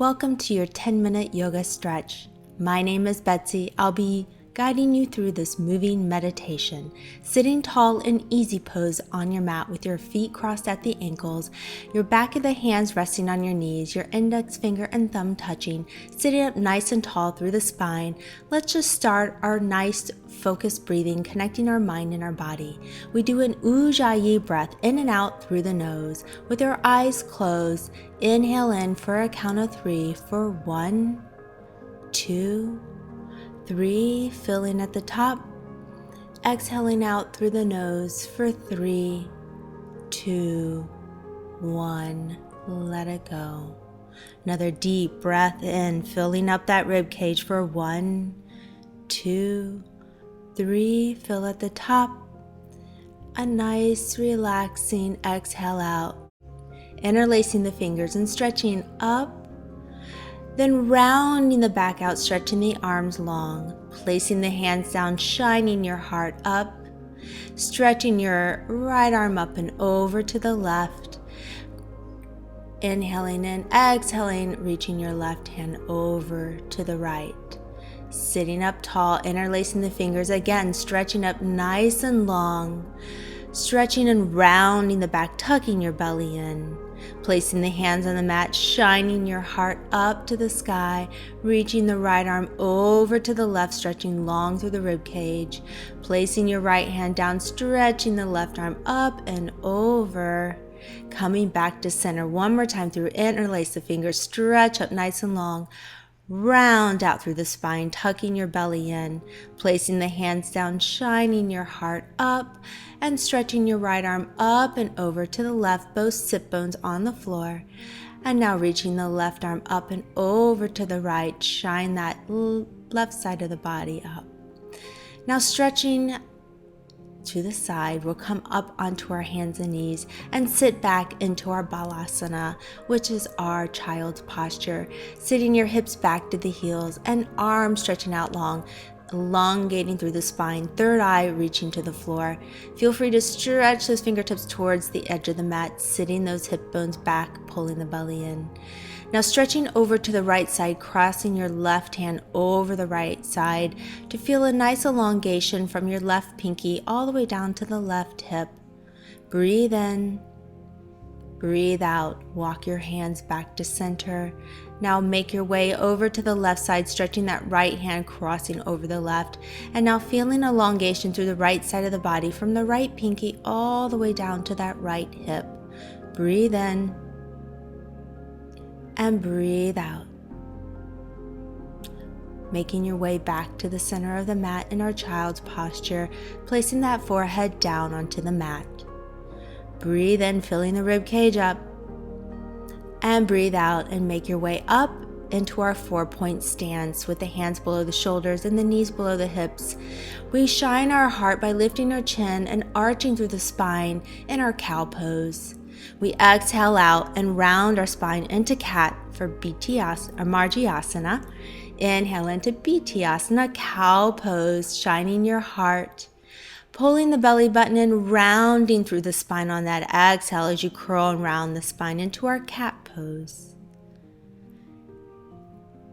Welcome to your 10-minute yoga stretch. My name is Betsy. I'll be guiding you through this moving meditation, sitting tall in easy pose on your mat with your feet crossed at the ankles, your back of the hands resting on your knees, your index finger and thumb touching, sitting up nice and tall through the spine. Let's just start our nice focused breathing, connecting our mind and our body. We do an ujjayi breath in and out through the nose with our eyes closed. Inhale in for a count of 3 for 1, 2, 3, filling at the top, exhaling out through the nose for 3, 2, 1, let it go. Another deep breath in, filling up that rib cage for 1, 2, 3, fill at the top, a nice relaxing exhale out, interlacing the fingers and stretching up. Then rounding the back out, stretching the arms long, placing the hands down, shining your heart up, stretching your right arm up and over to the left. Inhaling and exhaling, reaching your left hand over to the right. Sitting up tall, interlacing the fingers again, stretching up nice and long, stretching and rounding the back, tucking your belly in. Placing the hands on the mat, shining your heart up to the sky, reaching the right arm over to the left, stretching long through the rib cage. Placing your right hand down, stretching the left arm up and over. Coming back to center one more time through interlace the fingers, stretch up nice and long. Round out through the spine, tucking your belly in, placing the hands down, shining your heart up, and stretching your right arm up and over to the left, both sit bones on the floor. And now reaching the left arm up and over to the right, shine that left side of the body up. Now stretching to the side, we'll come up onto our hands and knees and sit back into our balasana, which is our child's posture. Sitting your hips back to the heels and arms stretching out long, elongating through the spine, third eye reaching to the floor. Feel free to stretch those fingertips towards the edge of the mat, sitting those hip bones back, pulling the belly in. Now stretching over to the right side, crossing your left hand over the right side to feel a nice elongation from your left pinky all the way down to the left hip. Breathe in, breathe out. Walk your hands back to center. Now make your way over to the left side, stretching that right hand, crossing over the left. And now feeling elongation through the right side of the body from the right pinky all the way down to that right hip. Breathe in and breathe out. Making your way back to the center of the mat in our child's posture, placing that forehead down onto the mat. Breathe in, filling the rib cage up, and breathe out and make your way up into our 4-point stance with the hands below the shoulders and the knees below the hips. We shine our heart by lifting our chin and arching through the spine in our cow pose. We exhale out and round our spine into cat for Marjyasana. Inhale into Bhattyasana, cow pose, shining your heart. Pulling the belly button in, rounding through the spine on that exhale as you curl and round the spine into our cat pose.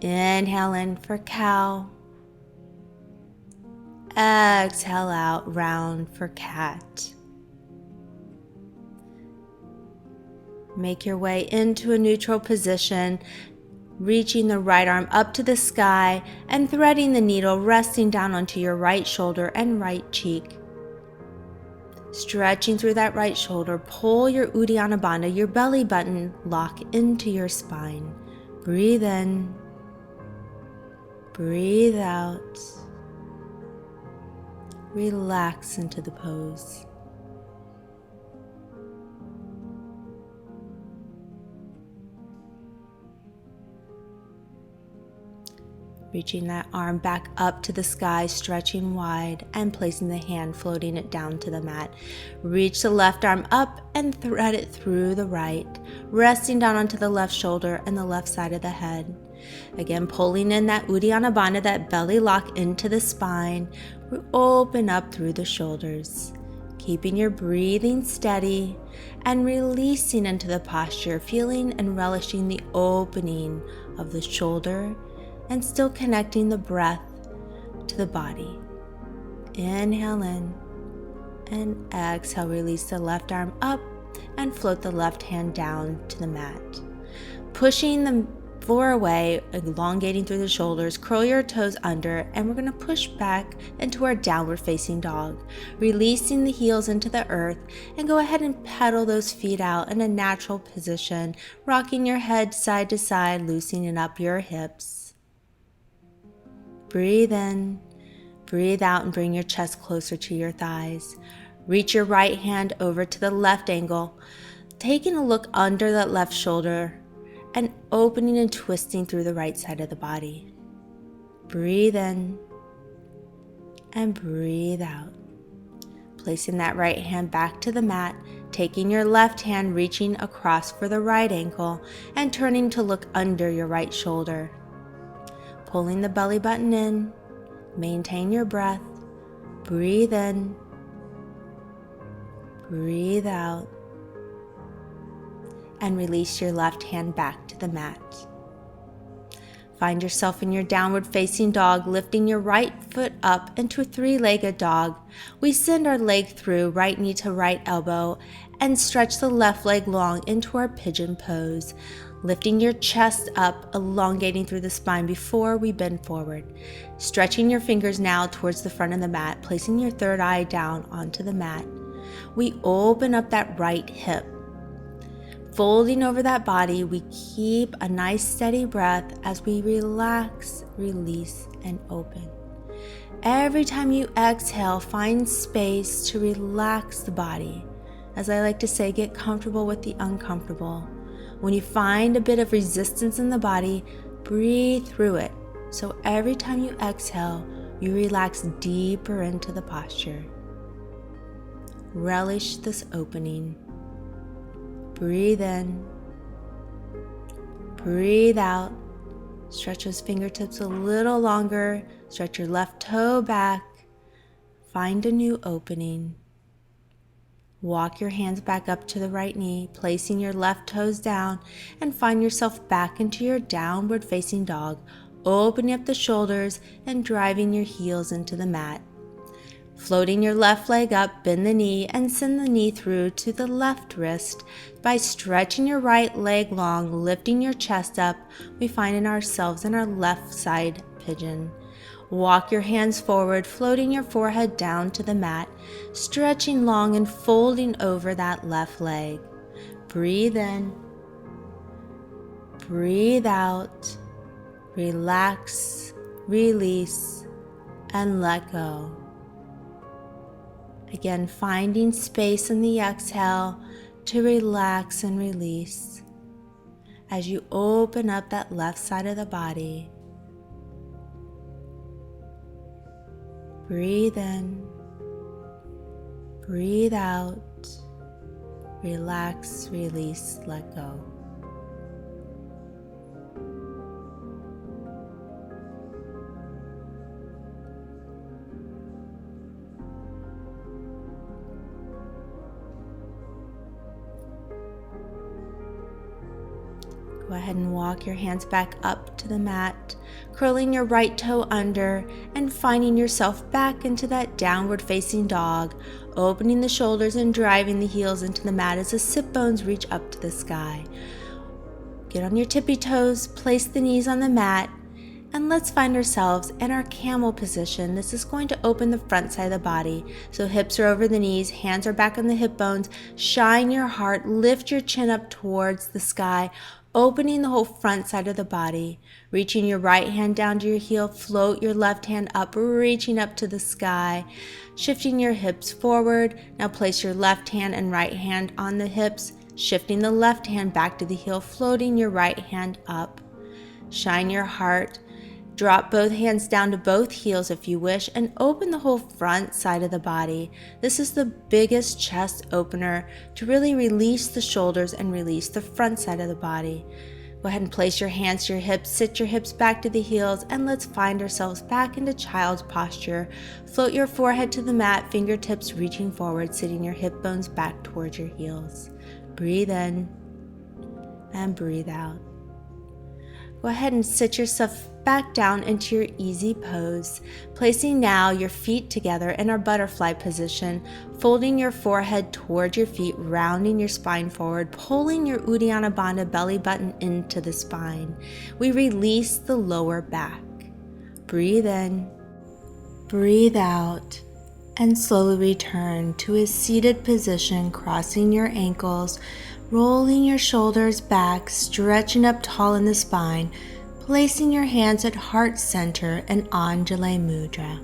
Inhale in for cow. Exhale out, round for cat. Make your way into a neutral position, reaching the right arm up to the sky and threading the needle, resting down onto your right shoulder and right cheek. Stretching through that right shoulder, pull your Uddiyana Bandha, your belly button, lock into your spine. Breathe in, breathe out. Relax into the pose. Reaching that arm back up to the sky, stretching wide and placing the hand, floating it down to the mat. Reach the left arm up and thread it through the right, resting down onto the left shoulder and the left side of the head. Again, pulling in that Uddiyana Bandha, that belly lock into the spine. We open up through the shoulders. keeping your breathing steady and releasing into the posture, feeling and relishing the opening of the shoulder and still connecting the breath to the body. Inhale in and exhale, release the left arm up and float the left hand down to the mat. Pushing the floor away, elongating through the shoulders, curl your toes under, and we're going to push back into our downward facing dog, releasing the heels into the earth, and go ahead and pedal those feet out in a natural position, rocking your head side to side, loosening up your hips. Breathe in, breathe out, and bring your chest closer to your thighs. Reach your right hand over to the left ankle, taking a look under that left shoulder, and opening and twisting through the right side of the body. Breathe in and breathe out. Placing that right hand back to the mat, taking your left hand, reaching across for the right ankle, and turning to look under your right shoulder. Pulling the belly button in, maintain your breath, breathe in, breathe out, and release your left hand back to the mat. Find yourself in your downward facing dog, lifting your right foot up into a three-legged dog. We send our leg through, right knee to right elbow, and stretch the left leg long into our pigeon pose, lifting your chest up, elongating through the spine before we bend forward. Stretching your fingers now towards the front of the mat, placing your third eye down onto the mat. We open up that right hip. Folding over that body, we keep a nice steady breath as we relax, release, and open. Every time you exhale, find space to relax the body. As I like to say, get comfortable with the uncomfortable. When you find a bit of resistance in the body, breathe through it. So every time you exhale, you relax deeper into the posture. Relish this opening. Breathe in, breathe out, stretch those fingertips a little longer, stretch your left toe back, find a new opening. Walk your hands back up to the right knee, placing your left toes down, and find yourself back into your downward facing dog, opening up the shoulders and driving your heels into the mat. Floating your left leg up, bend the knee and send the knee through to the left wrist. By stretching your right leg long, lifting your chest up, we find ourselves in our left side pigeon. Walk your hands forward, floating your forehead down to the mat, stretching long and folding over that left leg. Breathe in, breathe out, relax, release, and let go. Again, finding space in the exhale to relax and release. As you open up that left side of the body, breathe in, breathe out, relax, release, let go. Go ahead and walk your hands back up to the mat, curling your right toe under and finding yourself back into that downward facing dog, opening the shoulders and driving the heels into the mat as the sit bones reach up to the sky. Get on your tippy toes, place the knees on the mat, and let's find ourselves in our camel position. This is going to open the front side of the body. So hips are over the knees, hands are back on the hip bones, shine your heart, lift your chin up towards the sky, opening the whole front side of the body, reaching your right hand down to your heel, float your left hand up, reaching up to the sky, shifting your hips forward. Now place your left hand and right hand on the hips, shifting the left hand back to the heel, floating your right hand up. Shine your heart, drop both hands down to both heels if you wish, and open the whole front side of the body. This is the biggest chest opener to really release the shoulders and release the front side of the body. Go ahead and place your hands to your hips, sit your hips back to the heels, and let's find ourselves back into child's posture. Float your forehead to the mat, fingertips reaching forward, sitting your hip bones back towards your heels. Breathe in and breathe out. Go ahead and sit yourself back down into your easy pose, placing now your feet together in our butterfly position, folding your forehead towards your feet, rounding your spine forward, pulling your Uddiyana Bandha belly button into the spine. We release the lower back. Breathe in, breathe out, and slowly return to a seated position, crossing your ankles, rolling your shoulders back, stretching up tall in the spine, placing your hands at heart center and Anjali Mudra.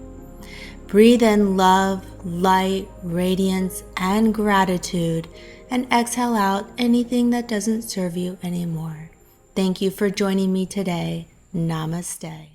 Breathe in love, light, radiance, and gratitude, and exhale out anything that doesn't serve you anymore. Thank you for joining me today. Namaste.